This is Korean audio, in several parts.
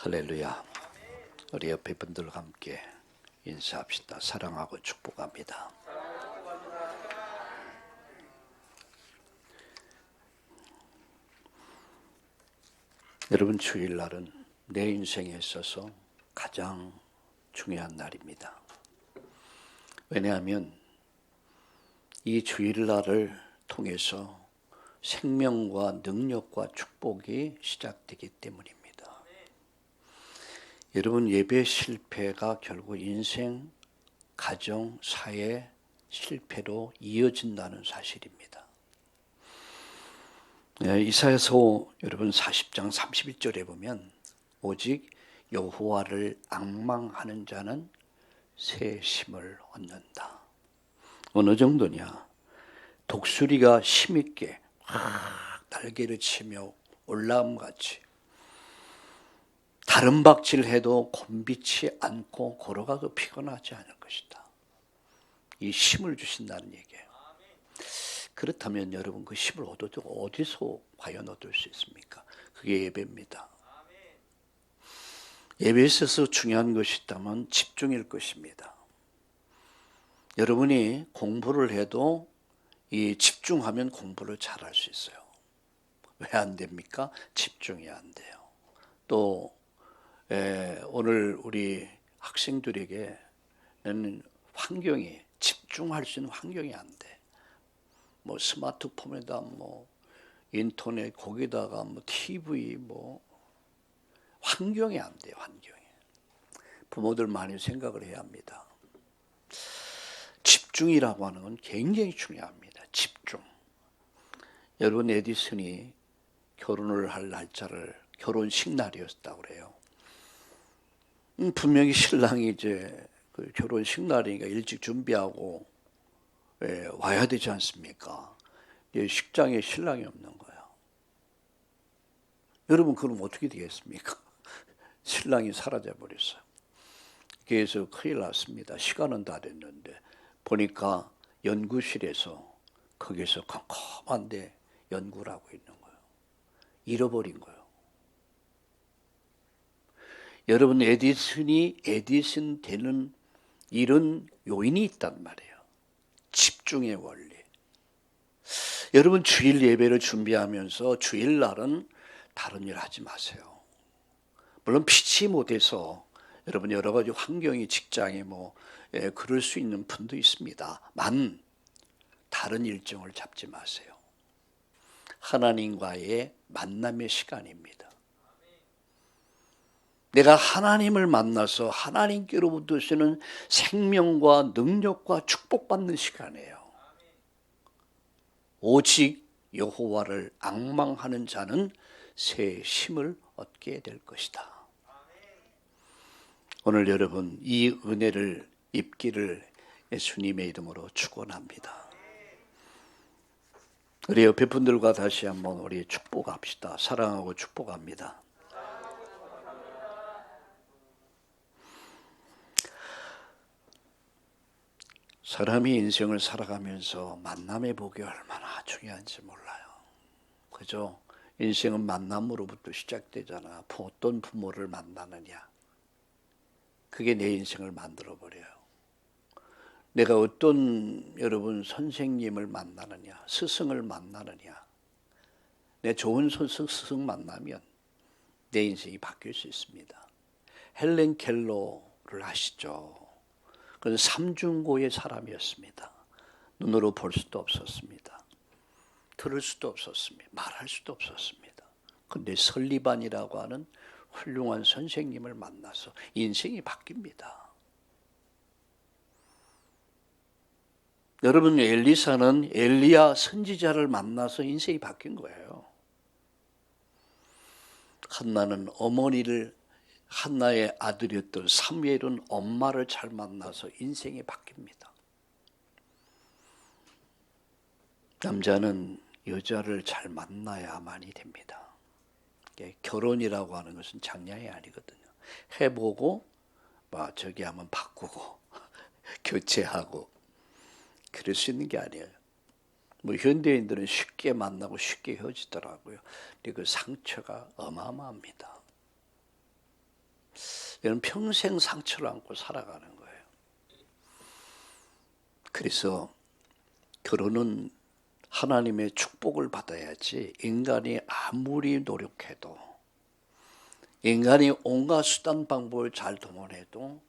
할렐루야. 우리 옆에 분들과 함께 인사합시다. 사랑하고 축복합니다. 여러분, 주일날은 내 인생에 있어서 가장 중요한 날입니다. 왜냐하면 이 주일날을 통해서 생명과 능력과 축복이 시작되기 때문입니다. 여러분, 예배 실패가 결국 인생, 가정, 사회 실패로 이어진다는 사실입니다. 이사야서 여러분 40장 31절에 보면 오직 여호와를 앙망하는 자는 새 힘을 얻는다. 어느 정도냐? 독수리가 힘있게 날개를 치며 올라옴같이 다른 박질해도 곤비치 않고 걸어가도 피곤하지 않을 것이다. 이 힘을 주신다는 얘기예요. 그렇다면 여러분, 그 힘을 어디서 과연 얻을 수 있습니까? 그게 예배입니다. 예배에 있어서 중요한 것이 있다면 집중일 것입니다. 여러분이 공부를 해도 이 집중하면 공부를 잘할 수 있어요. 왜 안 됩니까? 집중이 안 돼요. 또 오늘 우리 학생들에게는 환경이, 집중할 수 있는 환경이 안 돼. 뭐 스마트폰에다 뭐 인터넷, 거기다가 뭐 TV, 뭐 환경이 안 돼요. 환경이. 부모들 많이 생각을 해야 합니다. 집중이라고 하는 건 굉장히 중요합니다. 집중. 여러분, 에디슨이 결혼을 할 날짜를 결혼식 날이었다고 그래요. 분명히 신랑이 이제 그 결혼식 날이니까 일찍 준비하고 와야 되지 않습니까? 식장에 신랑이 없는 거예요. 여러분, 그럼 어떻게 되겠습니까? 신랑이 사라져 버렸어요. 그래서 큰일 났습니다. 시간은 다 됐는데 보니까 연구실에서 거기서 컴컴한데 연구를 하고 있는 거예요. 잃어버린 거예요. 여러분, 에디슨 되는 이런 요인이 있단 말이에요. 집중의 원리. 여러분, 주일 예배를 준비하면서 주일날은 다른 일 하지 마세요. 물론 피치 못해서 여러분 여러 가지 환경이, 직장에 그럴 수 있는 분도 있습니다. 다른 일정을 잡지 마세요. 하나님과의 만남의 시간입니다. 내가 하나님을 만나서 하나님께로부터 오시는 생명과 능력과 축복받는 시간이에요. 오직 여호와를 앙망하는 자는 새 힘을 얻게 될 것이다. 오늘 여러분, 이 은혜를 입기를 예수님의 이름으로 축원합니다. 우리 옆에 분들과 다시 한번 우리 축복합시다. 사랑하고 축복합니다. 사람이 인생을 살아가면서 만남의 복이 얼마나 중요한지 몰라요. 그죠? 인생은 만남으로부터 시작되잖아. 어떤 부모를 만나느냐, 그게 내 인생을 만들어버려요. 내가 어떤 여러분 선생님을 만나느냐, 스승을 만나느냐, 내 좋은 스승 만나면 내 인생이 바뀔 수 있습니다. 헬렌 켈러를 아시죠? 그는 삼중고의 사람이었습니다. 눈으로 볼 수도 없었습니다. 들을 수도 없었습니다. 말할 수도 없었습니다. 그런데 설리반이라고 하는 훌륭한 선생님을 만나서 인생이 바뀝니다. 여러분, 엘리사는 엘리야 선지자를 만나서 인생이 바뀐 거예요. 한나의 아들이었던 사무엘은 엄마를 잘 만나서 인생이 바뀝니다. 남자는 여자를 잘 만나야만이 됩니다. 결혼이라고 하는 것은 장난이 아니거든요. 해보고 저기 하면 바꾸고 교체하고 그럴 수 있는 게 아니에요. 현대인들은 쉽게 만나고 쉽게 헤어지더라고요. 근데 그 상처가 어마어마합니다. 이런 평생 상처를 안고 살아가는 거예요. 그래서 결혼은 하나님의 축복을 받아야지, 인간이 아무리 노력해도, 인간이 온갖 수단 방법을 잘 동원해도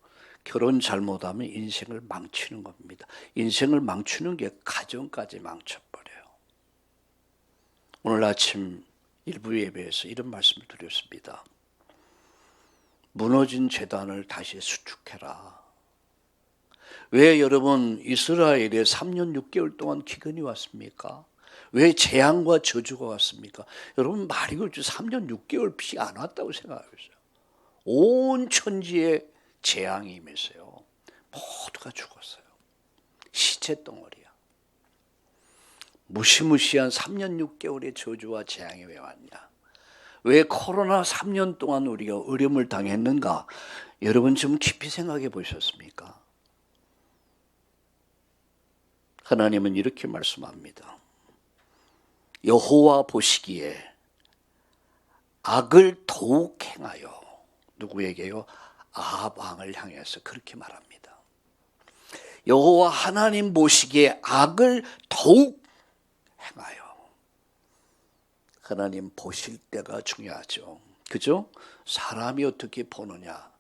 결혼 잘못하면 인생을 망치는 겁니다. 인생을 망치는 게 가정까지 망쳐버려요. 오늘 아침 일부 예배에서 이런 말씀을 드렸습니다. 무너진 제단을 다시 수축해라. 왜 여러분 이스라엘에 3년 6개월 동안 기근이 왔습니까? 왜 재앙과 저주가 왔습니까? 여러분 말이 그렇죠. 3년 6개월 비 안 왔다고 생각하겠어요. 온 천지에 재앙이 임했어요. 모두가 죽었어요. 시체 덩어리야. 무시무시한 3년 6개월의 저주와 재앙이 왜 왔냐? 왜 코로나 3년 동안 우리가 어려움을 당했는가? 여러분 좀 깊이 생각해 보셨습니까? 하나님은 이렇게 말씀합니다. 여호와 보시기에 악을 더욱 행하여, 누구에게요? 아합 왕을 향해서 그렇게 말합니다. 여호와 하나님 보시기에 악을 더욱 행하여. 하나님 보실 때가 중요하죠. 그죠? 사람이 어떻게 보느냐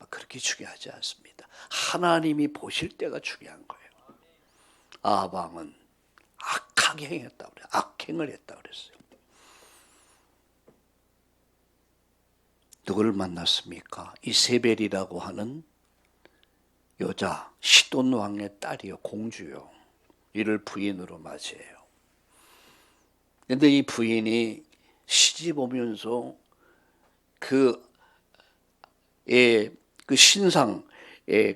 그렇게 중요하지 않습니다. 하나님이 보실 때가 중요한 거예요. 아합 왕은 악하게 행했다고 그래요. 악행을 했다고 그랬어요. 누구를 만났습니까? 이세벨이라고 하는 여자, 시돈 왕의 딸이요, 공주요. 이를 부인으로 맞이해요. 그런데 이 부인이 시집 오면서 그 신상,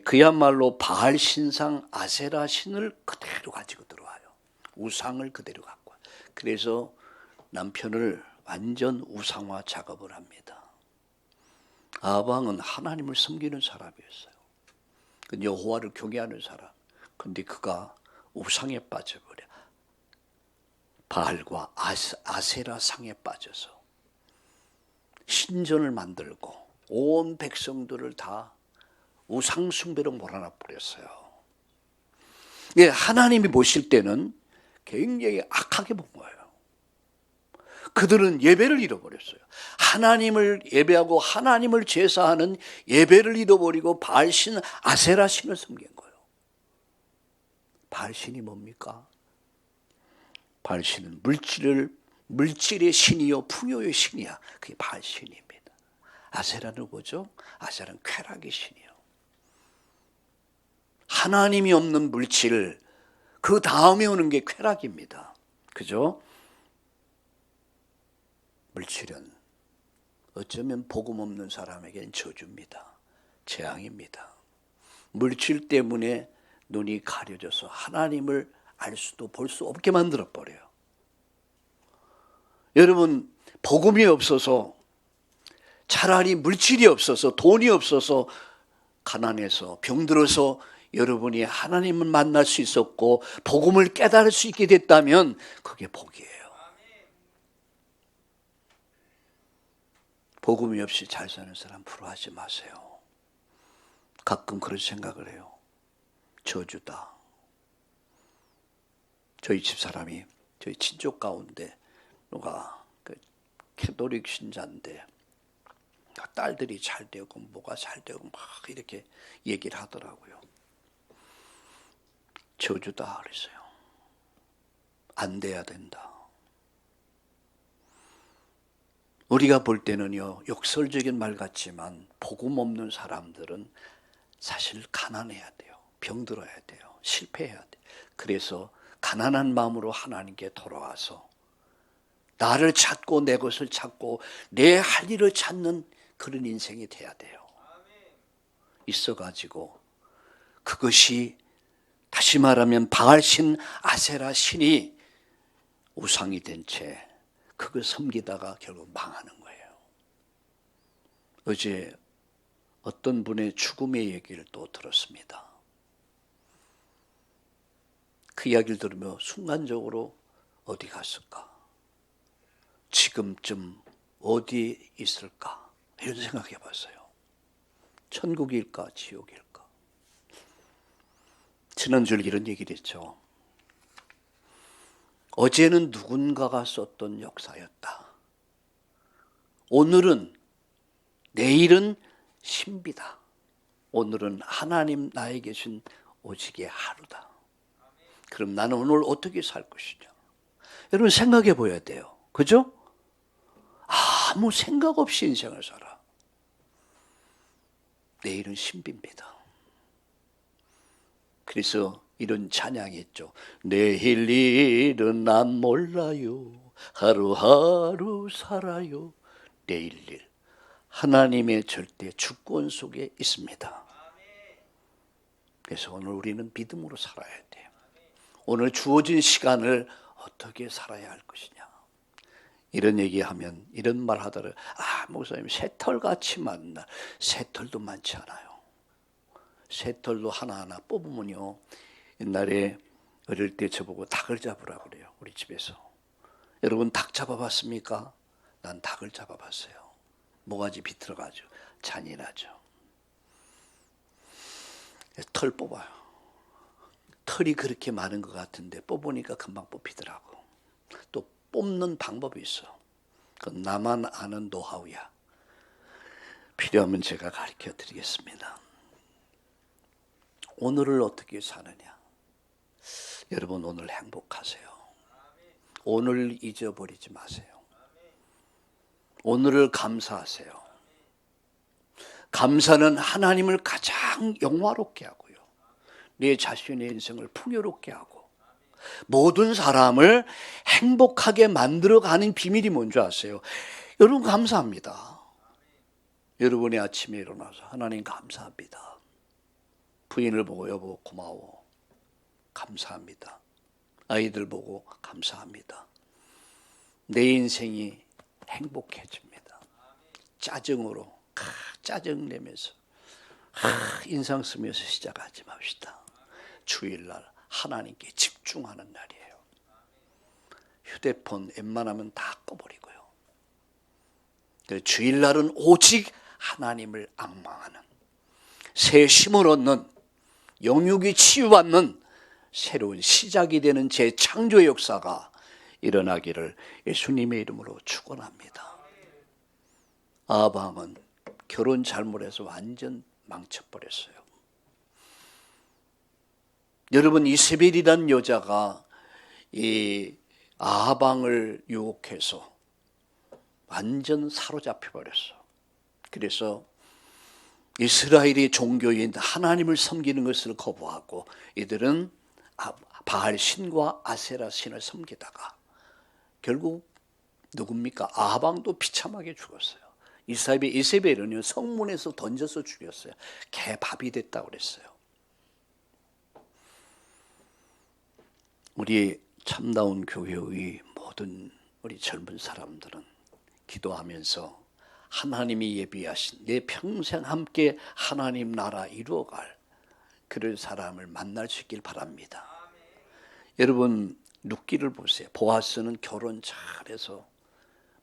그야말로 바알 신상 아세라 신을 그대로 가지고 들어와요. 우상을 그대로 갖고 와요. 그래서 남편을 완전 우상화 작업을 합니다. 아합 왕은 하나님을 섬기는 사람이었어요. 여호와를 경외하는 사람. 근데 그가 우상에 빠져버려. 바알과 아세라 상에 빠져서 신전을 만들고 온 백성들을 다 우상 숭배로 몰아넣어 버렸어요. 예, 하나님이 보실 때는 굉장히 악하게 본 거예요. 그들은 예배를 잃어버렸어요. 하나님을 예배하고 하나님을 제사하는 예배를 잃어버리고 바알신 아세라 신을 섬긴 거예요. 바알신이 뭡니까? 바알신은 물질의 신이요 풍요의 신이야. 그게 바알신입니다. 아세라는 뭐죠? 아세라는 쾌락의 신이요. 하나님이 없는 물질, 그 다음에 오는 게 쾌락입니다. 그죠? 물질은 어쩌면 복음 없는 사람에게는 저주입니다. 재앙입니다. 물질 때문에 눈이 가려져서 하나님을 알 수도 볼 수 없게 만들어버려요. 여러분, 복음이 없어서, 차라리 물질이 없어서, 돈이 없어서, 가난해서, 병들어서 여러분이 하나님을 만날 수 있었고 복음을 깨달을 수 있게 됐다면 그게 복이에요. 복음이 없이 잘 사는 사람 부러워하지 마세요. 가끔 그런 생각을 해요. 저주다. 저희 집사람이, 저희 친족 가운데 누가 캐톨릭 신자인데 딸들이 잘 되고 뭐가 잘 되고 막 이렇게 얘기를 하더라고요. 저주다 그랬어요. 안 돼야 된다. 우리가 볼 때는요, 역설적인 말 같지만 복음 없는 사람들은 사실 가난해야 돼요. 병들어야 돼요. 실패해야 돼요. 그래서 가난한 마음으로 하나님께 돌아와서 나를 찾고 내 것을 찾고 내 할 일을 찾는 그런 인생이 돼야 돼요. 있어가지고 그것이 다시 말하면 바알신 아세라 신이 우상이 된 채 그걸 섬기다가 결국 망하는 거예요. 어제 어떤 분의 죽음의 얘기를 또 들었습니다. 그 이야기를 들으며 순간적으로 어디 갔을까? 지금쯤 어디 있을까? 이런 생각해 봤어요. 천국일까 지옥일까? 지난주에 이런 얘기를 했죠. 어제는 누군가가 썼던 역사였다. 오늘은, 내일은 신비다. 오늘은 하나님 나에게 준 오직의 하루다. 그럼 나는 오늘 어떻게 살 것이냐? 여러분 생각해 보아야 돼요. 그죠? 아무 생각 없이 인생을 살아. 내일은 신비입니다. 그래서 이런 찬양이 있죠. 내일 일은 난 몰라요. 하루하루 살아요. 내일 일. 하나님의 절대 주권 속에 있습니다. 그래서 오늘 우리는 믿음으로 살아야 돼요. 오늘 주어진 시간을 어떻게 살아야 할 것이냐. 이런 얘기하면, 이런 말 하더라도, 목사님 새털같이 많나. 새털도 많지 않아요. 새털도 하나하나 뽑으면요, 옛날에 어릴 때 저보고 닭을 잡으라고 그래요. 우리 집에서. 여러분 닭 잡아봤습니까? 난 닭을 잡아봤어요. 모가지 비틀어가지고 잔인하죠. 털 뽑아요. 털이 그렇게 많은 것 같은데 뽑으니까 금방 뽑히더라고. 또 뽑는 방법이 있어. 그건 나만 아는 노하우야. 필요하면 제가 가르쳐 드리겠습니다. 오늘을 어떻게 사느냐. 여러분 오늘 행복하세요. 오늘 잊어버리지 마세요. 오늘을 감사하세요. 감사는 하나님을 가장 영화롭게 하고요, 내 자신의 인생을 풍요롭게 하고 모든 사람을 행복하게 만들어가는 비밀이 뭔지 아세요? 여러분 감사합니다. 여러분이 아침에 일어나서 하나님 감사합니다. 부인을 보고 여보 고마워. 감사합니다. 아이들 보고 감사합니다. 내 인생이 행복해집니다. 짜증으로 짜증내면서 인상 쓰면서 시작하지 맙시다. 주일날 하나님께 집중하는 날이에요. 휴대폰 웬만하면 다 꺼버리고요. 주일날은 오직 하나님을 앙망하는, 새 힘을 얻는, 영육이 치유받는 새로운 시작이 되는 재창조의 역사가 일어나기를 예수님의 이름으로 축원합니다. 아방은 결혼 잘못해서 완전 망쳐버렸어요. 여러분 이세벨이라는 여자가 이 아방을 유혹해서 완전 사로잡혀 버렸어. 그래서 이스라엘의 종교인 하나님을 섬기는 것을 거부하고 이들은 바알 신과 아세라 신을 섬기다가 결국 누굽니까? 아방도 비참하게 죽었어요. 이세벨은요 성문에서 던져서 죽였어요. 개밥이 됐다고 그랬어요. 우리 참다운 교회의 모든 우리 젊은 사람들은 기도하면서 하나님이 예비하신 내 평생 함께 하나님 나라 이루어갈 그런 사람을 만날 수 있길 바랍니다. 여러분 룻기를 보세요. 보아스는 결혼 잘해서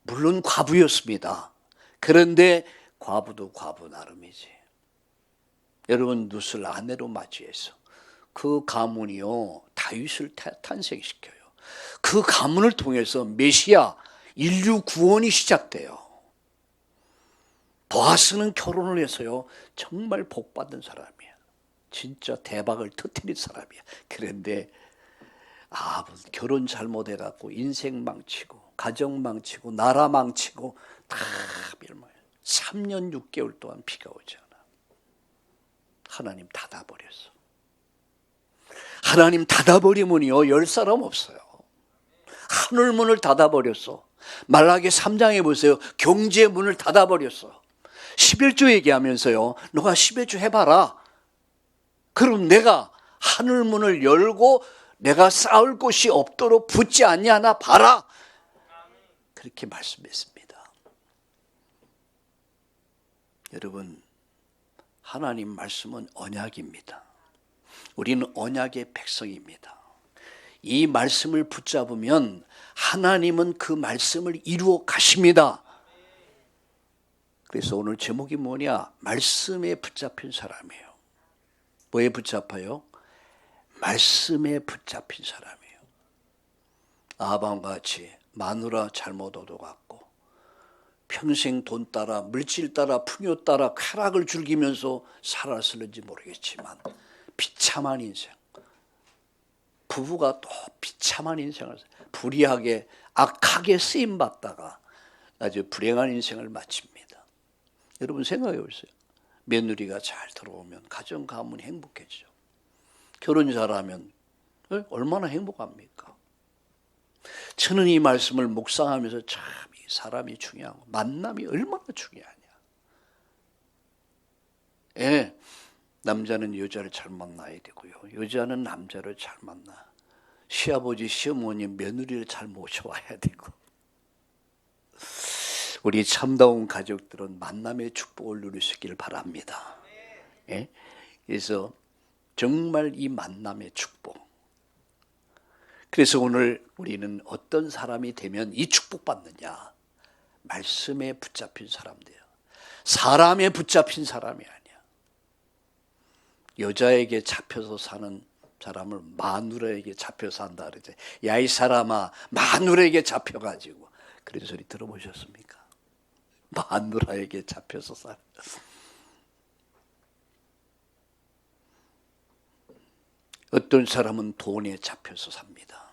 물론 과부였습니다. 그런데 과부도 과부 나름이지. 여러분 룻을 아내로 맞이해서 그 가문이요 다윗을 탄생시켜요. 그 가문을 통해서 메시아 인류 구원이 시작돼요. 보아스는 결혼을 해서요 정말 복받은 사람이야. 진짜 대박을 터뜨린 사람이야. 그런데 결혼 잘못해갖고 인생 망치고 가정 망치고 나라 망치고 다 멸망해. 3년 6개월 동안 비가 오지 않아. 하나님 닫아버렸어. 하나님 닫아버리면요 열 사람 없어요. 하늘문을 닫아버렸어. 말라기 3장에 보세요. 경제 문을 닫아버렸어. 11조 얘기하면서요 너가 11조 해봐라. 그럼 내가 하늘문을 열고 내가 싸울 곳이 없도록 붙지 않냐 봐라. 그렇게 말씀했습니다. 여러분 하나님 말씀은 언약입니다. 우리는 언약의 백성입니다. 이 말씀을 붙잡으면 하나님은 그 말씀을 이루어 가십니다. 그래서 오늘 제목이 뭐냐? 말씀에 붙잡힌 사람이에요. 뭐에 붙잡아요? 말씀에 붙잡힌 사람이에요. 아합과 같이 마누라 잘못 얻어갖고 평생 돈 따라 물질 따라 풍요 따라 쾌락을 즐기면서 살았을는지 모르겠지만 비참한 인생, 부부가 또 비참한 인생을 불의하게 악하게 쓰임받다가 아주 불행한 인생을 마칩니다. 여러분 생각해 보세요. 며느리가 잘 들어오면 가정 가문이 행복해지죠. 결혼 잘하면 얼마나 행복합니까? 저는 이 말씀을 묵상하면서 참 이 사람이 중요하고 만남이 얼마나 중요하냐. 예, 남자는 여자를 잘 만나야 되고요. 여자는 남자를 잘 만나. 시아버지, 시어머니, 며느리를 잘 모셔와야 되고. 우리 참다운 가족들은 만남의 축복을 누리시길 바랍니다. 예? 그래서 정말 이 만남의 축복. 그래서 오늘 우리는 어떤 사람이 되면 이 축복받느냐? 말씀에 붙잡힌 사람들이에요. 사람에 붙잡힌 사람이 아니야. 여자에게 잡혀서 사는 사람을 마누라에게 잡혀서 산다 그러죠. 야, 이 사람아, 마누라에게 잡혀가지고. 그런 소리 들어보셨습니까? 마누라에게 잡혀서 살. 어떤 사람은 돈에 잡혀서 삽니다.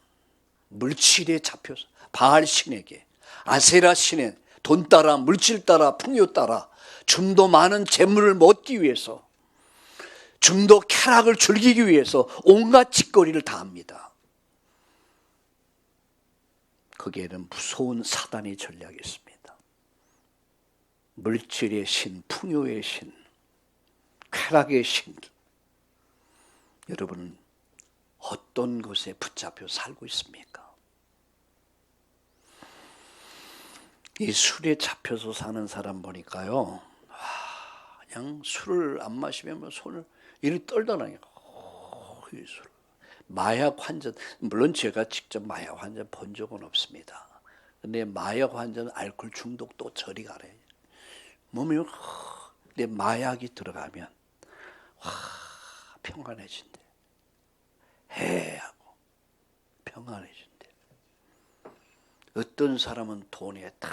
물질에 잡혀서, 바알 신에게, 아세라 신에 돈 따라, 물질 따라, 풍요 따라 좀 더 많은 재물을 얻기 위해서, 좀 더 쾌락을 즐기기 위해서 온갖 짓거리를 다 합니다. 거기에는 무서운 사단의 전략이 있습니다. 물질의 신, 풍요의 신, 쾌락의 신. 여러분 어떤 것에 붙잡혀 살고 있습니까? 이 술에 잡혀서 사는 사람 보니까요, 그냥 술을 안 마시면 손을 이렇게 떨더나요. 이 술. 마약 환자, 물론 제가 직접 마약 환자 본 적은 없습니다. 근데 마약 환자는 알코올 중독도 저리 가래. 몸이 내 마약이 들어가면 평안해진대. 해하고 평안해진대. 어떤 사람은 돈에 딱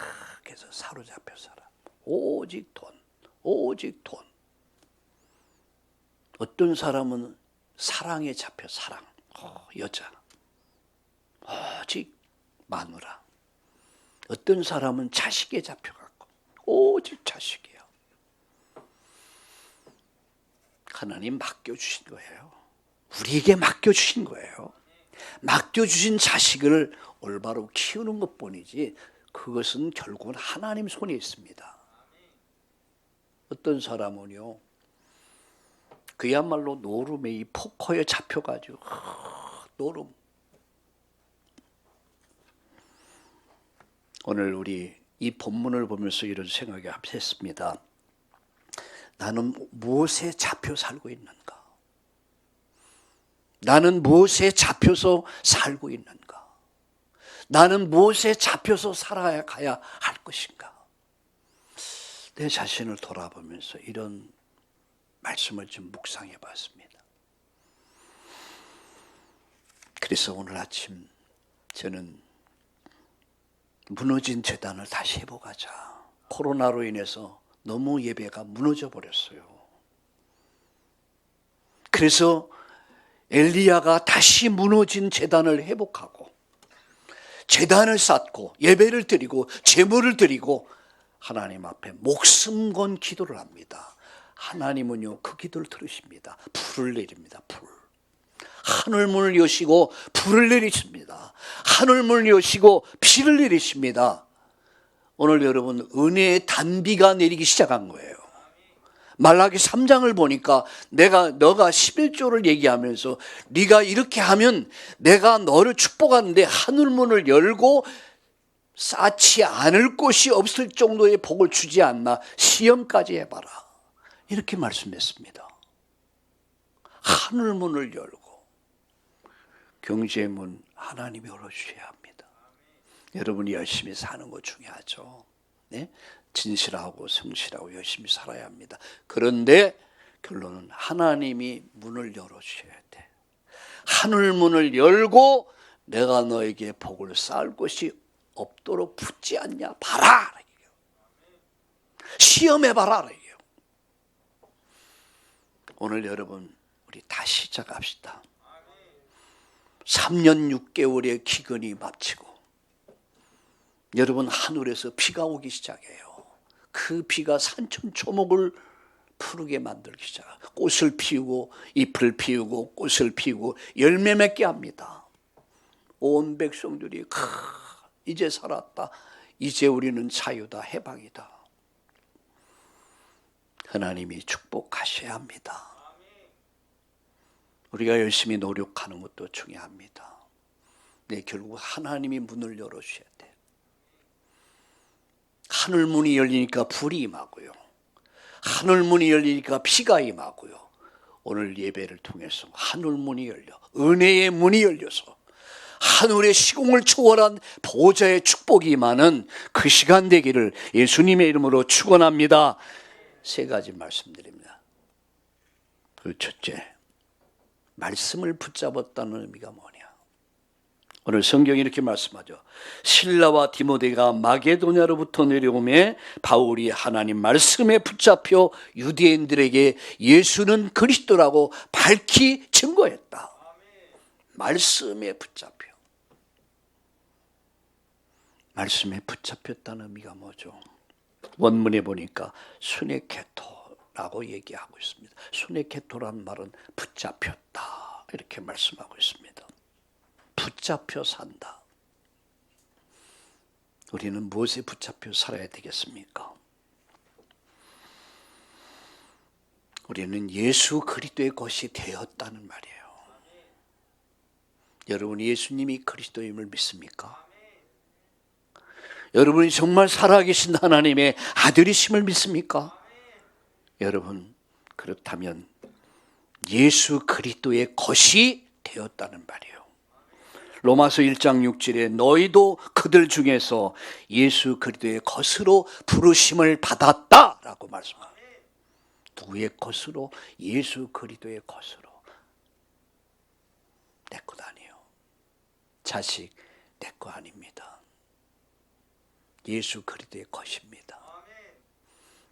해서 사로잡혀 살아. 오직 돈, 오직 돈. 어떤 사람은 사랑에 잡혀 사랑, 여자, 오직 마누라. 어떤 사람은 자식에 잡혀갖고 오직 자식이에요. 하나님 맡겨주신 거예요. 우리에게 맡겨주신 거예요. 맡겨주신 자식을 올바로 키우는 것뿐이지 그것은 결국은 하나님 손에 있습니다. 어떤 사람은요, 그야말로 노름에 이 포커에 잡혀가지고 노름. 오늘 우리 이 본문을 보면서 이런 생각이 했습니다. 나는 무엇에 잡혀 살고 있는가? 나는 무엇에 잡혀서 살고 있는가? 나는 무엇에 잡혀서 살아야 가야 할 것인가? 내 자신을 돌아보면서 이런 말씀을 좀 묵상해 봤습니다. 그래서 오늘 아침 저는 무너진 제단을 다시 회복하자. 코로나로 인해서 너무 예배가 무너져 버렸어요. 그래서 엘리야가 다시 무너진 제단을 회복하고 제단을 쌓고 예배를 드리고 제물을 드리고 하나님 앞에 목숨 건 기도를 합니다. 하나님은요 그 기도를 들으십니다. 불을 내립니다. 불. 하늘문을 여시고 불을 내리십니다. 하늘문을 여시고 비를 내리십니다. 오늘 여러분 은혜의 단비가 내리기 시작한 거예요. 말라기 3장을 보니까 너가 11조를 얘기하면서 네가 이렇게 하면 내가 너를 축복하는데 하늘문을 열고 쌓지 않을 곳이 없을 정도의 복을 주지 않나 시험까지 해봐라. 이렇게 말씀했습니다. 하늘문을 열고 경제의 문 하나님이 열어주셔야 합니다. 여러분이 열심히 사는 거 중요하죠. 네? 진실하고 성실하고 열심히 살아야 합니다. 그런데 결론은 하나님이 문을 열어주셔야 돼. 하늘 문을 열고 내가 너에게 복을 쌓을 것이 없도록 붙지 않냐 봐라. 시험해봐라. 오늘 여러분 우리 다시 시작합시다. 3년 6개월의 기근이 마치고 여러분 하늘에서 비가 오기 시작해요. 그 비가 산천초목을 푸르게 만들기 시작해요. 꽃을 피우고 잎을 피우고 꽃을 피우고 열매 맺게 합니다. 온 백성들이 이제 살았다. 이제 우리는 자유다. 해방이다. 하나님이 축복하셔야 합니다. 우리가 열심히 노력하는 것도 중요합니다. 네, 결국 하나님이 문을 열어주셔야 돼요. 하늘 문이 열리니까 불이 임하고요. 하늘 문이 열리니까 피가 임하고요. 오늘 예배를 통해서 하늘 문이 열려 은혜의 문이 열려서 하늘의 시공을 초월한 보좌의 축복이 임하는 그 시간 되기를 예수님의 이름으로 축원합니다. 세 가지 말씀드립니다. 그 첫째, 말씀을 붙잡았다는 의미가 뭐냐? 오늘 성경이 이렇게 말씀하죠. 실라와 디모데가 마게도냐로부터 내려오매 바울이 하나님 말씀에 붙잡혀 유대인들에게 예수는 그리스도라고 밝히 증거했다. 말씀에 붙잡혀. 말씀에 붙잡혔다는 의미가 뭐죠? 원문에 보니까 수네케토라고 얘기하고 있습니다. 수네케토란 말은 붙잡혔다 이렇게 말씀하고 있습니다. 붙잡혀 산다. 우리는 무엇에 붙잡혀 살아야 되겠습니까? 우리는 예수 그리스도의 것이 되었다는 말이에요. 여러분 예수님이 그리스도임을 믿습니까? 여러분이 정말 살아계신 하나님의 아들이심을 믿습니까? 여러분 그렇다면 예수 그리스도의 것이 되었다는 말이에요. 로마서 1장 6절에 너희도 그들 중에서 예수 그리스도의 것으로 부르심을 받았다라고 말씀합니다. 누구의 것으로? 예수 그리스도의 것으로. 내 것 아니에요. 자식 내 것 아닙니다. 예수 그리스도의 것입니다.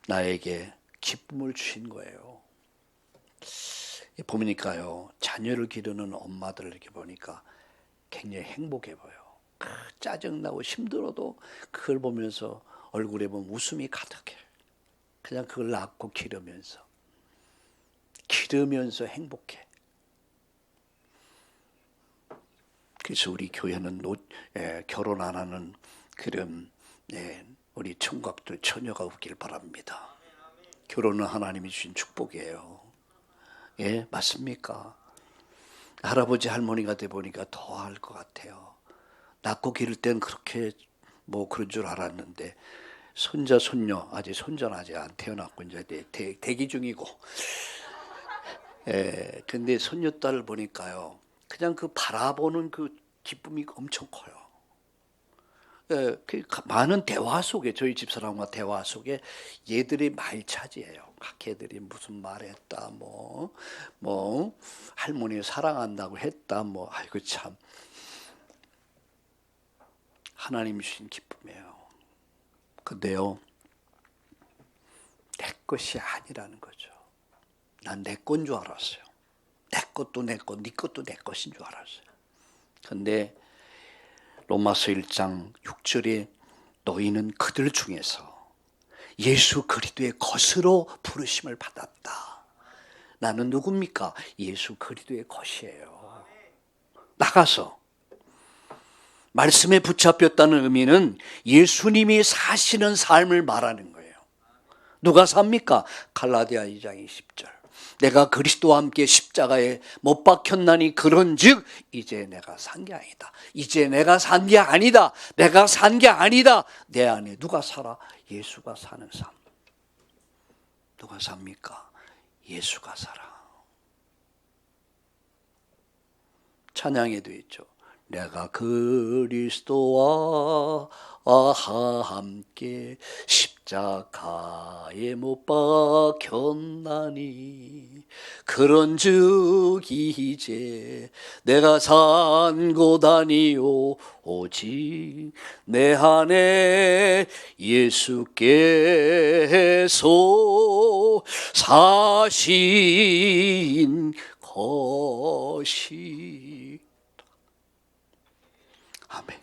나에게 기쁨을 주신 거예요. 보니까요, 자녀를 기르는 엄마들 이렇게 보니까 굉장히 행복해 보여. 짜증나고 힘들어도 그걸 보면서 얼굴에 보면 웃음이 가득해. 그냥 그걸 낳고 기르면서 행복해. 그래서 우리 교회는 결혼 안 하는 그런 우리 총각들 처녀가 없길 바랍니다. 결혼은 하나님이 주신 축복이에요. 예, 맞습니까? 할아버지 할머니가 돼 보니까 더 알 것 같아요. 낳고 기를 땐 그렇게 뭐 그런 줄 알았는데 손자 손녀 아직 손자는 아직 안 태어났고 이제 대기 중이고. 근데 손녀딸을 보니까요, 그냥 그 바라보는 그 기쁨이 엄청 커요. 그 많은 대화 속에 저희 집사람과 대화 속에 얘들이 말차지예요. 각 애들이 무슨 말했다, 뭐 할머니 사랑한다고 했다, 아이고 참 하나님 주신 기쁨이에요. 근데요, 내 것이 아니라는 거죠. 난 내 건 줄 알았어요. 내 것도 내 것, 네 것도 내 것인 줄 알았어요. 근데 로마서 1장 6절에 너희는 그들 중에서 예수 그리스도의 것으로 부르심을 받았다. 나는 누굽니까? 예수 그리스도의 것이에요. 나가서 말씀에 붙잡혔다는 의미는 예수님이 사시는 삶을 말하는 거예요. 누가 삽니까? 갈라디아 2장 20절. 내가 그리스도와 함께 십자가에 못 박혔나니 그런즉 이제 내가 산 게 아니다. 이제 내가 산 게 아니다. 내가 산 게 아니다. 내 안에 누가 살아? 예수가 사는 삶. 누가 삽니까? 예수가 살아. 찬양에도 있죠. 내가 그리스도와 함께 십자가에 못 박혔나니 그런즉 이제 내가 산 곳 아니요 오직 내 안에 예수께서 사신 것이. 아멘.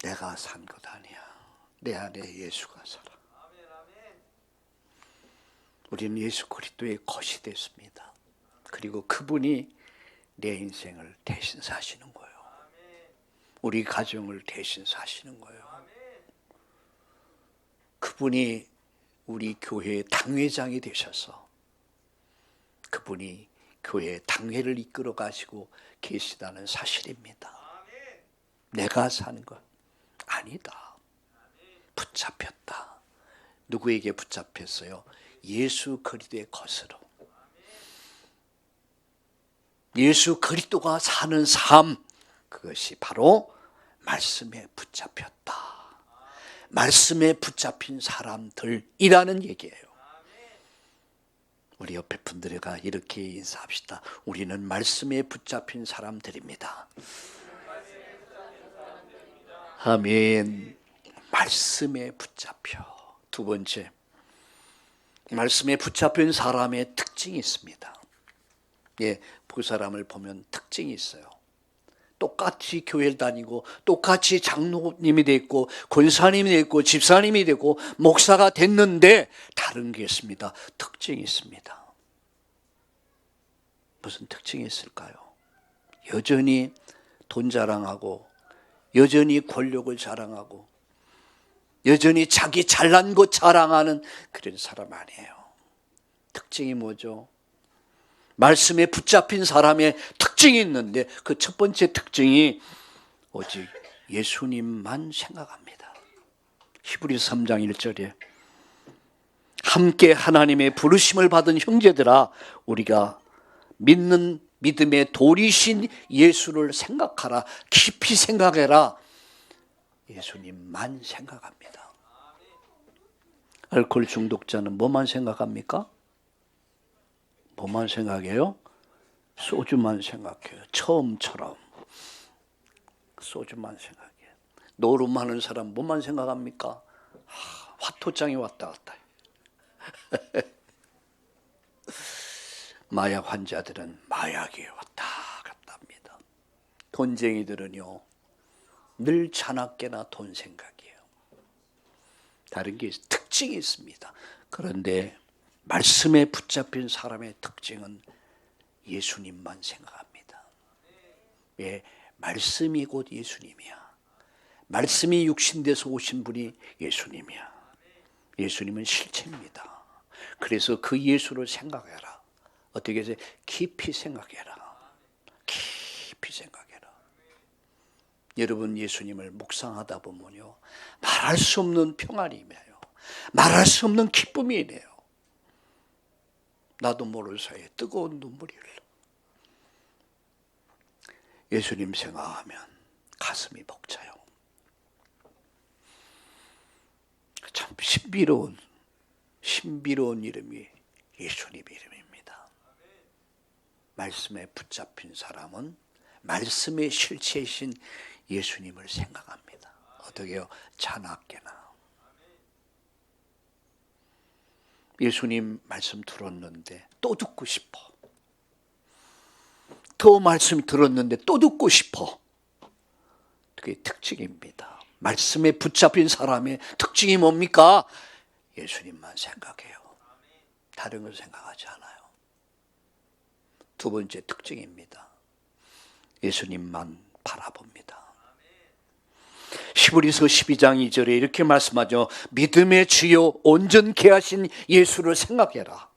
내가 산 것 아니야. 내 안에 예수가 살아. 우리는 예수 그리스도의 것이 됐습니다. 그리고 그분이 내 인생을 대신 사시는 거예요. 우리 가정을 대신 사시는 거예요. 그분이 우리 교회의 당회장이 되셔서 그분이 교회의 당회를 이끌어 가시고 계시다는 사실입니다. 내가 사는 것 아니다. 붙잡혔다. 누구에게 붙잡혔어요? 예수 그리스도의 것으로. 예수 그리스도가 사는 삶, 그것이 바로 말씀에 붙잡혔다. 말씀에 붙잡힌 사람들이라는 얘기예요. 우리 옆에 분들과 이렇게 인사합시다. 우리는 말씀에 붙잡힌 사람들입니다. 아멘. 말씀에 붙잡혀. 두 번째, 말씀에 붙잡힌 사람의 특징이 있습니다. 예, 그 사람을 보면 특징이 있어요. 똑같이 교회를 다니고 똑같이 장로님이 됐고 권사님이 됐고 집사님이 됐고 목사가 됐는데 다른 게 있습니다. 특징이 있습니다. 무슨 특징이 있을까요? 여전히 돈 자랑하고 여전히 권력을 자랑하고 여전히 자기 잘난 것 자랑하는 그런 사람 아니에요. 특징이 뭐죠? 말씀에 붙잡힌 사람의 특징이 있는데 그 첫 번째 특징이 오직 예수님만 생각합니다. 히브리서 3장 1절에 함께 하나님의 부르심을 받은 형제들아 우리가 믿는 믿음의 도리신 예수를 생각하라. 깊이 생각해라. 예수님만 생각합니다. 알코올 중독자는 뭐만 생각합니까? 뭐만 생각해요? 소주만 생각해요. 처음처럼 소주만 생각해요. 노름하는 사람 뭐만 생각합니까? 화토장이 왔다 갔다 마약 환자들은 마약이 왔다 갔다 합니다. 돈쟁이들은요 늘 자나깨나 돈 생각이에요. 다른 게 특징이 있습니다. 그런데 말씀에 붙잡힌 사람의 특징은 예수님만 생각합니다. 예, 말씀이 곧 예수님이야. 말씀이 육신돼서 오신 분이 예수님이야. 예수님은 실체입니다. 그래서 그 예수를 생각해라. 어떻게 해서 깊이 생각해라. 깊이 생각해라. 여러분 예수님을 묵상하다 보면요 말할 수 없는 평안이 임해요. 말할 수 없는 기쁨이 임해요. 나도 모를 사이에 뜨거운 눈물이 흘러. 예수님 생각하면 가슴이 벅차요. 참 신비로운 이름이 예수님 이름입니다. 말씀에 붙잡힌 사람은 말씀의 실체이신 예수님을 생각합니다. 어떻게요? 자나깨나. 예수님 말씀 들었는데 또 듣고 싶어. 더 말씀 들었는데 또 듣고 싶어. 그게 특징입니다. 말씀에 붙잡힌 사람의 특징이 뭡니까? 예수님만 생각해요. 다른 걸 생각하지 않아요. 두 번째 특징입니다. 예수님만 바라봅니다. 히브리서 12장 2절에 이렇게 말씀하죠. 믿음의 주요 온전케 하신 예수를 생각해라.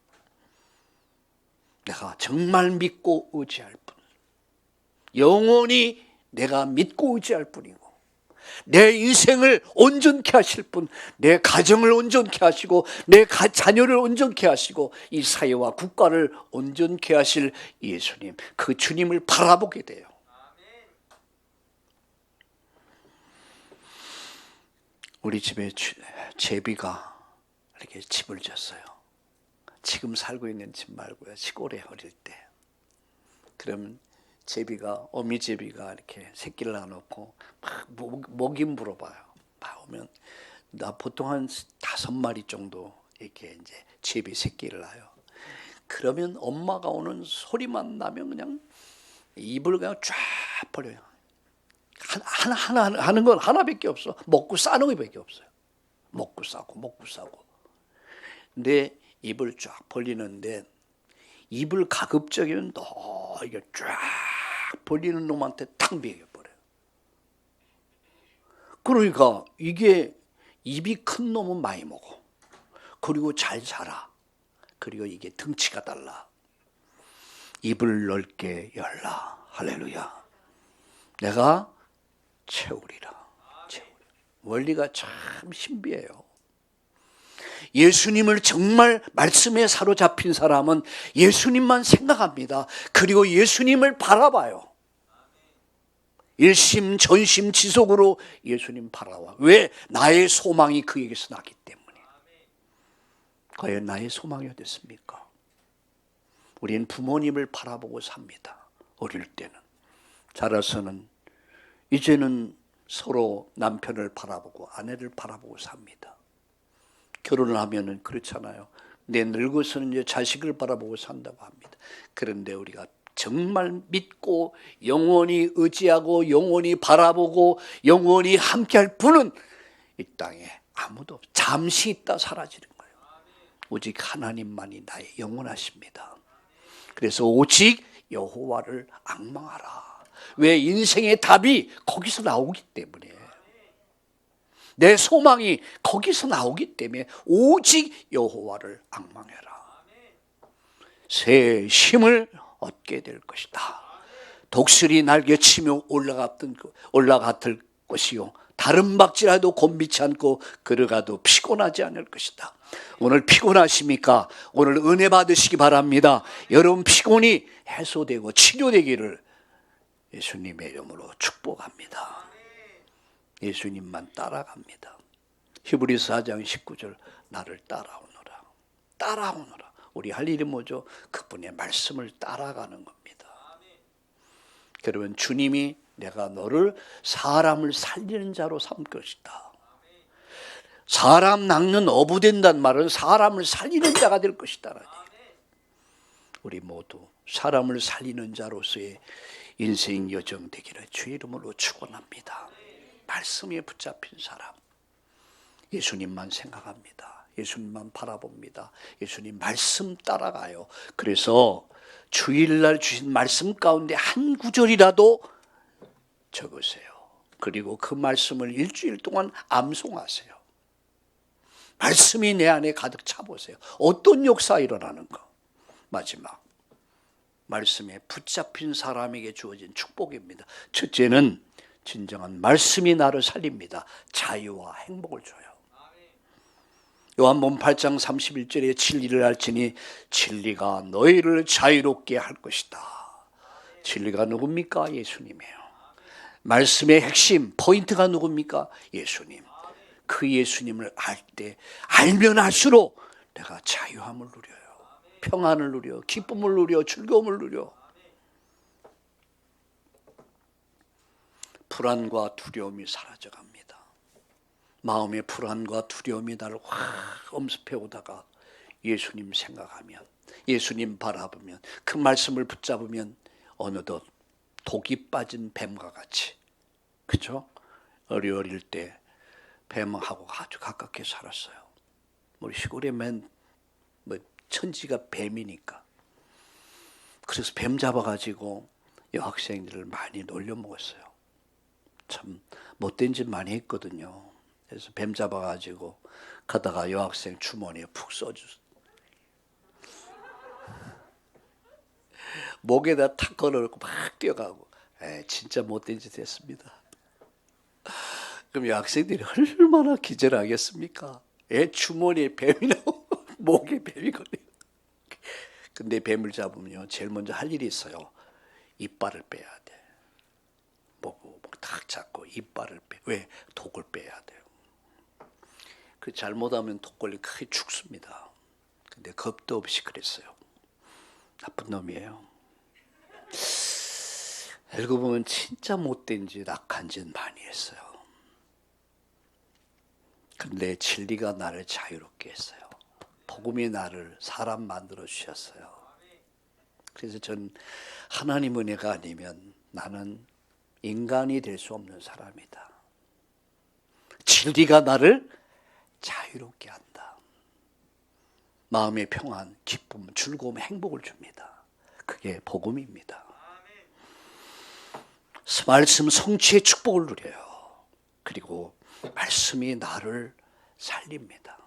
내가 정말 믿고 의지할 분, 영원히 내가 믿고 의지할 분이고 내 인생을 온전케 하실 분, 내 가정을 온전케 하시고 내 자녀를 온전케 하시고 이 사회와 국가를 온전케 하실 예수님, 그 주님을 바라보게 돼요. 우리 집에 제비가 이렇게 집을 졌어요. 지금 살고 있는 집 말고요. 시골에 어릴 때. 그러면 제비가, 어미제비가 이렇게 새끼를 낳아놓고 막 먹이 물어봐요. 막 오면 나 보통 한 5마리 정도 이렇게 이제 제비 새끼를 낳아요. 그러면 엄마가 오는 소리만 나면 그냥 입을 그냥 쫙 벌려요. 하나 하는 건 하나밖에 없어. 먹고 싸는 것밖에 없어요. 먹고 싸고. 근데 입을 쫙 벌리는데 입을 가급적이면 너 이게 쫙 벌리는 놈한테 탁 베겨버려요. 그러니까 이게 입이 큰 놈은 많이 먹어. 그리고 잘 자라. 그리고 이게 덩치가 달라. 입을 넓게 열라. 할렐루야. 내가 채우리라. 원리가 참 신비해요. 예수님을 정말 말씀에 사로잡힌 사람은 예수님만 생각합니다. 그리고 예수님을 바라봐요. 일심 전심 지속으로 예수님 바라와. 왜? 나의 소망이 그에게서 나기 때문에. 과연 나의 소망이 어땠습니까? 우리는 부모님을 바라보고 삽니다. 어릴 때는. 자라서는 이제는 서로 남편을 바라보고 아내를 바라보고 삽니다. 결혼을 하면은 그렇잖아요. 내 늙어서는 이제 자식을 바라보고 산다고 합니다. 그런데 우리가 정말 믿고 영원히 의지하고 영원히 바라보고 영원히 함께할 분은 이 땅에 아무도 없어요. 잠시 있다 사라지는 거예요. 오직 하나님만이 나의 영원하십니다. 그래서 오직 여호와를 앙망하라. 왜? 인생의 답이 거기서 나오기 때문에. 내 소망이 거기서 나오기 때문에 오직 여호와를 앙망해라. 새 힘을 얻게 될 것이다. 독수리 날개치며 올라갔을 것이요 다른 박질라도 곤비치 않고 걸어가도 피곤하지 않을 것이다. 오늘 피곤하십니까? 오늘 은혜 받으시기 바랍니다. 여러분 피곤이 해소되고 치료되기를 예수님의 이름으로 축복합니다. 예수님만 따라갑니다. 히브리서 4장 19절 나를 따라오너라. 따라오너라. 우리 할 일이 뭐죠? 그분의 말씀을 따라가는 겁니다. 그러면 주님이 내가 너를 사람을 살리는 자로 삼을 것이다. 사람 낚는 어부된다는 말은 사람을 살리는 자가 될 것이다. 우리 모두 사람을 살리는 자로서의 인생 여정 되기를 주의 이름으로 축원합니다. 말씀에 붙잡힌 사람, 예수님만 생각합니다. 예수님만 바라봅니다. 예수님 말씀 따라가요. 그래서 주일날 주신 말씀 가운데 한 구절이라도 적으세요. 그리고 그 말씀을 일주일 동안 암송하세요. 말씀이 내 안에 가득 차보세요. 어떤 역사 일어나는가. 마지막 말씀에 붙잡힌 사람에게 주어진 축복입니다. 첫째는 진정한 말씀이 나를 살립니다. 자유와 행복을 줘요. 요한복음 8장 31절에 진리를 알지니 진리가 너희를 자유롭게 할 것이다. 진리가 누굽니까? 예수님이에요. 말씀의 핵심 포인트가 누굽니까? 예수님. 그 예수님을 알면 알수록 내가 자유함을 누려요. 평안을 누려, 기쁨을 누려, 즐거움을 누려. 불안과 두려움이 사라져갑니다. 마음의 불안과 두려움이 나를 확 엄습해 오다가 예수님 생각하면, 예수님 바라보면, 그 말씀을 붙잡으면 어느덧 독이 빠진 뱀과 같이, 그렇죠? 어릴 때 뱀하고 아주 가깝게 살았어요. 우리 시골에 천지가 뱀이니까. 그래서 뱀 잡아가지고 여학생들을 많이 놀려먹었어요. 참 못된 짓 많이 했거든요. 그래서 뱀 잡아가지고 가다가 여학생 주머니에 푹 써줬어요. 목에다 탁 걸어놓고 막 뛰어가고. 진짜 못된 짓 했습니다. 그럼 여학생들이 얼마나 기절하겠습니까? 주머니에 뱀이 나오고 목에 뱀이 걸려요. 근데 뱀을 잡으면 제일 먼저 할 일이 있어요. 이빨을 빼야 돼. 목 탁 잡고 이빨을 빼. 왜? 독을 빼야 돼요. 그 잘못하면 독걸리 크게 죽습니다. 근데 겁도 없이 그랬어요. 나쁜 놈이에요. 알고 보면 진짜 못된 짓, 악한 짓 많이 했어요. 그런데 진리가 나를 자유롭게 했어요. 복음이 나를 사람 만들어 주셨어요. 그래서 전 하나님 은혜가 아니면 나는 인간이 될 수 없는 사람이다. 진리가 나를 자유롭게 한다. 마음의 평안, 기쁨, 즐거움, 행복을 줍니다. 그게 복음입니다. 말씀 성취의 축복을 누려요. 그리고 말씀이 나를 살립니다.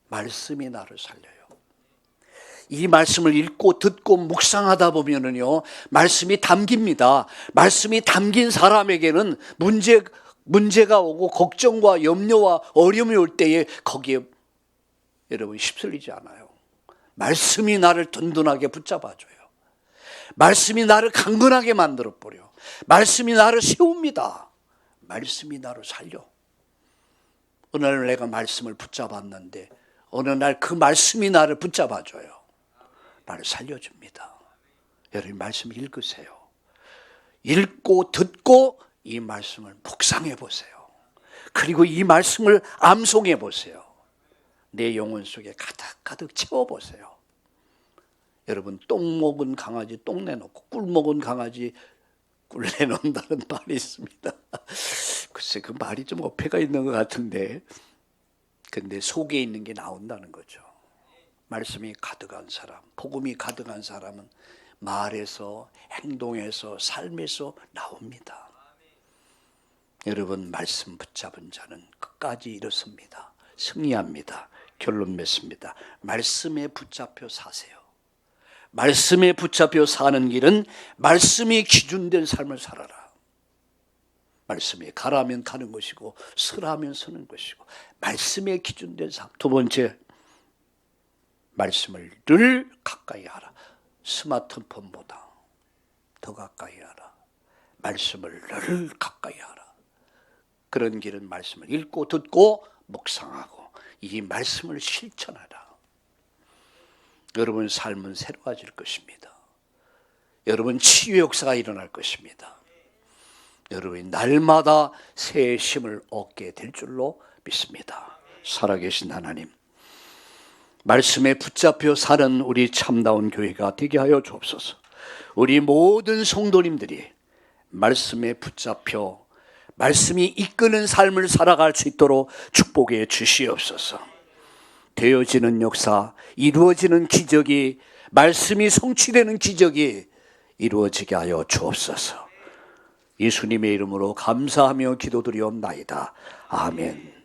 말씀이 나를 살려요. 이 말씀을 읽고 듣고 묵상하다 보면은요, 말씀이 담깁니다. 말씀이 담긴 사람에게는 문제가 오고 걱정과 염려와 어려움이 올 때에 거기에 여러분 휩쓸리지 않아요. 말씀이 나를 든든하게 붙잡아줘요. 말씀이 나를 강건하게 만들어버려. 말씀이 나를 세웁니다. 말씀이 나를 살려. 어느 날 내가 말씀을 붙잡았는데 어느 날 그 말씀이 나를 붙잡아줘요. 나를 살려줍니다. 여러분 말씀 읽으세요. 읽고 듣고 이 말씀을 묵상해 보세요. 그리고 이 말씀을 암송해 보세요. 내 영혼 속에 가득가득 채워보세요. 여러분 똥 먹은 강아지 똥 내놓고 꿀 먹은 강아지 꿀 내놓는다는 말이 있습니다. 글쎄 그 말이 좀 어폐가 있는 것 같은데, 근데 속에 있는 게 나온다는 거죠. 말씀이 가득한 사람, 복음이 가득한 사람은 말에서 행동에서 삶에서 나옵니다. 여러분 말씀 붙잡은 자는 끝까지 이렇습니다. 승리합니다. 결론 맺습니다. 말씀에 붙잡혀 사세요. 말씀에 붙잡혀 사는 길은 말씀이 기준된 삶을 살아라. 말씀에 가라면 가는 것이고 서라면 서는 것이고 말씀에 기준된 삶. 두 번째, 말씀을 늘 가까이 하라. 스마트폰보다 더 가까이 하라. 말씀을 늘 가까이 하라. 그런 길은 말씀을 읽고 듣고 묵상하고 이 말씀을 실천하라. 여러분 삶은 새로워질 것입니다. 여러분 치유 역사가 일어날 것입니다. 여러분이 날마다 새의 힘을 얻게 될 줄로 믿습니다. 살아계신 하나님, 말씀에 붙잡혀 사는 우리 참다운 교회가 되게 하여 주옵소서. 우리 모든 성도님들이 말씀에 붙잡혀 말씀이 이끄는 삶을 살아갈 수 있도록 축복해 주시옵소서. 되어지는 역사, 이루어지는 기적이, 말씀이 성취되는 기적이 이루어지게 하여 주옵소서. 예수님의 이름으로 감사하며 기도드리옵나이다. 아멘.